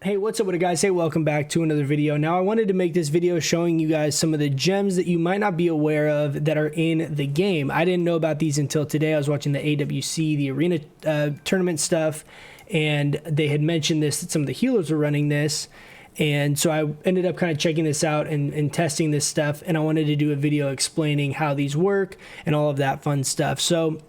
Hey, what's up with it, guys? Hey, welcome back to another video. Now I wanted to make this video showing you guys some of the gems that you might not be aware of that are in the game. I didn't know about these until today. I was watching the AWC, the arena tournament stuff, and they had mentioned this, that some of the healers were running this. And so I ended up kind of checking this out and testing this stuff, and I wanted to do a video explaining how these work and all of that fun stuff. So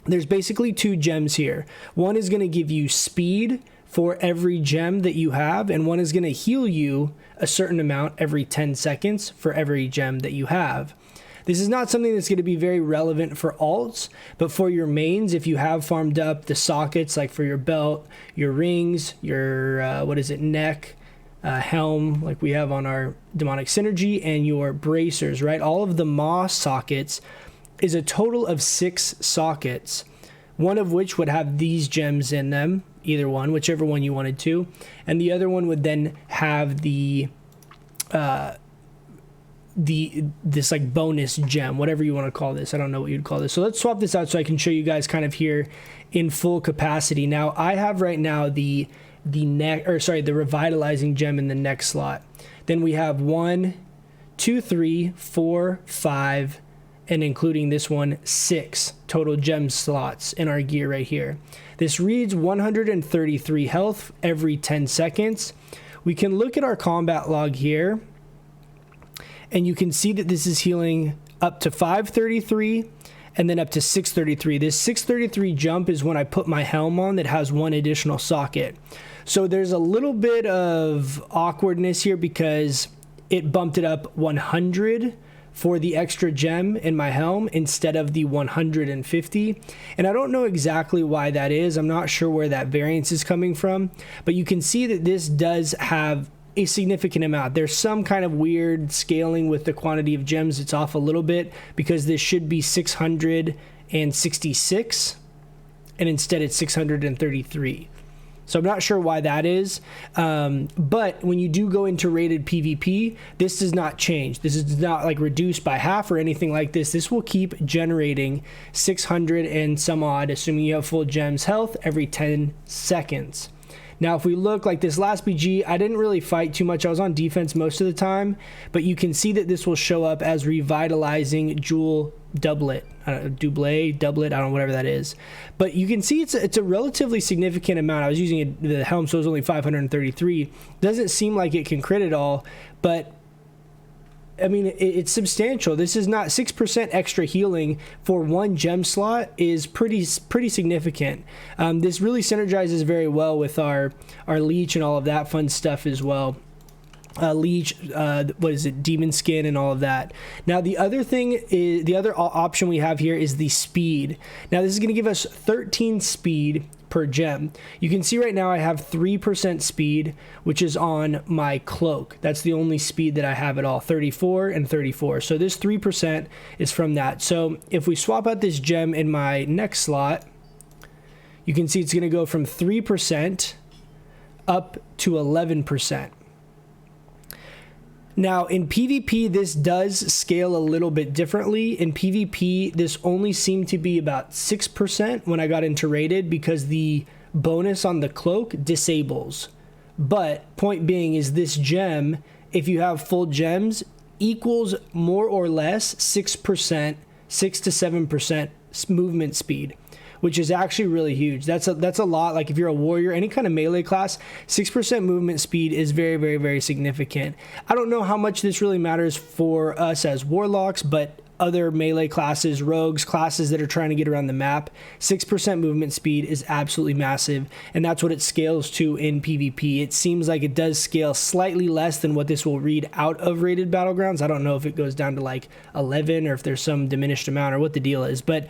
there's basically two gems here. One is going to give you speed for every gem that you have, and one is going to heal you a certain amount every 10 seconds for every gem that you have. This is not something that's going to be very relevant for alts, but for your mains, if you have farmed up the sockets, like for your belt, your rings, your neck, helm, like we have on our demonic synergy, and your bracers, right? All of the moss sockets is a total of 6 sockets, one of which would have these gems in them, either one, whichever one you wanted to, and the other one would then have this like bonus gem, whatever you want to call this. I don't know what you'd call this. So let's swap this out so I can show you guys kind of here in full capacity. Now I have right now the revitalizing gem in the neck slot. Then we have 1, 2, 3, 4, 5, and including this one, 6 total gem slots in our gear right here. This reads 133 health every 10 seconds. We can look at our combat log here, and you can see that this is healing up to 533 and then up to 633. This 633 jump is when I put my helm on that has 1 additional socket. So there's a little bit of awkwardness here because it bumped it up 100 for the extra gem in my helm instead of the 150, and I don't know exactly why that is. I'm not sure where that variance is coming from, but you can see that this does have a significant amount. There's some kind of weird scaling with the quantity of gems. It's off a little bit because this should be 666 and instead it's 633. So I'm not sure why that is, but when you do go into rated PvP, this does not change. This is not like reduced by half or anything like this. This will keep generating 600 and some odd, assuming you have full gems health, every 10 seconds. Now, if we look like this last BG, I didn't really fight too much. I was on defense most of the time, but you can see that this will show up as revitalizing jewel doublet, doublet, I don't know, whatever that is. But you can see it's a relatively significant amount. I was using the helm, so it was only 533. Doesn't seem like it can crit at all, but I mean, it's substantial. This is not 6% extra healing for 1 gem slot is pretty significant. This really synergizes very well with our leech and all of that fun stuff as well. Leech, what is it, demon skin and all of that. Now the other thing is, the other option we have here is the speed. Now this is going to give us 13 speed per gem. You can see right now I have 3% speed, which is on my cloak. That's the only speed that I have at all, 34 and 34. So this 3% is from that. So if we swap out this gem in my next slot, you can see it's going to go from 3% up to 11%. Now in PvP, this does scale a little bit differently. In PvP, this only seemed to be about 6% when I got into rated because the bonus on the cloak disables. But point being is this gem, if you have full gems, equals more or less 6%, 6 to 7% movement speed, which is actually really huge. That's a lot. Like if you're a warrior, any kind of melee class, 6% movement speed is very, very, very significant. I don't know how much this really matters for us as warlocks, but other melee classes, rogues, classes that are trying to get around the map, 6% movement speed is absolutely massive, and that's what it scales to in PvP. It seems like it does scale slightly less than what this will read out of rated battlegrounds. I don't know if it goes down to like 11 or if there's some diminished amount or what the deal is, but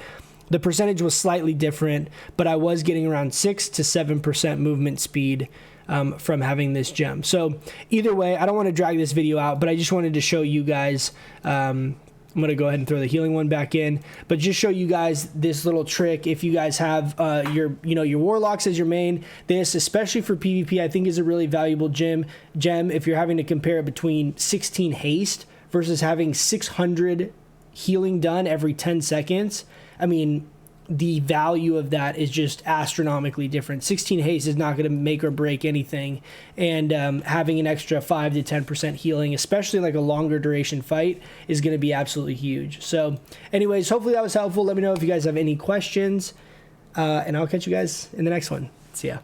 the percentage was slightly different, but I was getting around 6 to 7% movement speed from having this gem. So either way, I don't want to drag this video out, but I just wanted to show you guys. I'm going to go ahead and throw the healing one back in, but just show you guys this little trick. If you guys have your warlocks as your main, this, especially for PvP, I think is a really valuable gem. If you're having to compare it between 16 haste versus having 600 healing done every 10 seconds. I mean, the value of that is just astronomically different. 16 haste is not going to make or break anything, and having an extra 5 to 10% healing, especially like a longer duration fight, is going to be absolutely huge. So anyways, hopefully that was helpful. Let me know if you guys have any questions, and I'll catch you guys in the next one. See ya.